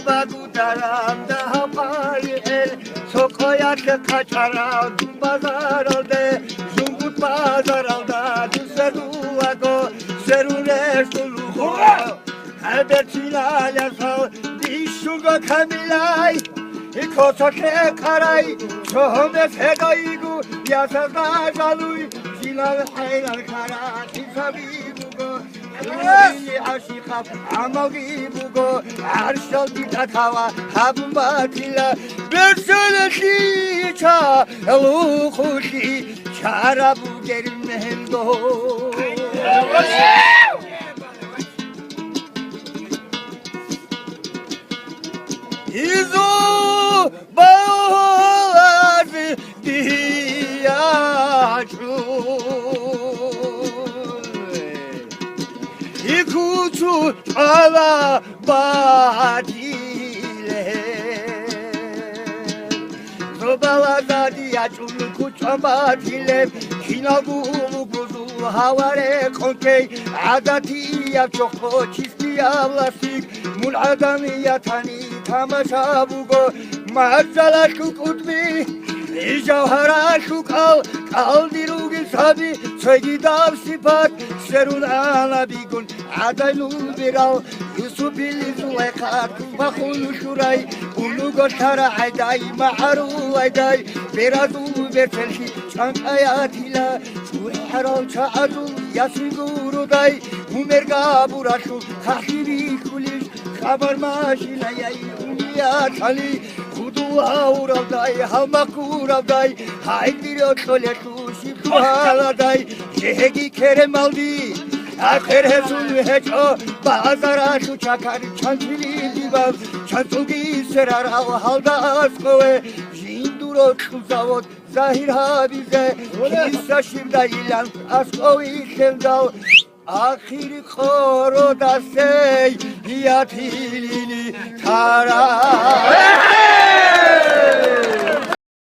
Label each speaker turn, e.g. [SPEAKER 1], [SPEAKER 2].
[SPEAKER 1] Bagudaram da pari el sokoya kaçara bazar aldı Zungut bazar aldı Düseruago Serune sulugo Habertila yasal Dişuga kamilay Kosoke karay Çohme fedaigu Yasazda zaluy Zilal hayral kara Tisabibugo Yuni aşikaf Amagi bugo Arşal ditatawa Habumbatila Bersöleki Ça Elukushi Çarabu gerimendo İzu bağlar İkutu ala badile Zobala zadia çulu kuçama dile Kinagu buzu havare konkey Adati ya çoko çisti avlasik Mul'adami yatani tamaşa bugo Mazzala şukutmi Jawhara şukal Kaldirugi sabi Sögidav sipat Serun ala bigun Adaylu biral Yusuf ili zuleyka Tufakul şuray Ulu goşkara ayday Ma'aru ayday Berazu bertelşi Çankayatila Şuharal çaadul Yasiguru day Umerga buraşu Kahiri kuliş Kabar maşila yay Umiya çali Kudu auravday Hamakuravday Haydir ötleşu Şifhaladay Şehegi kerem aldi Akhir hesul heço Bazara şu çakar Çantili divav Çantugi serar halda askove Jinduro kuzavot Zahir habize Kilisa şivda ilan Askovi sevdal Akhir koro da sey Yatilini tara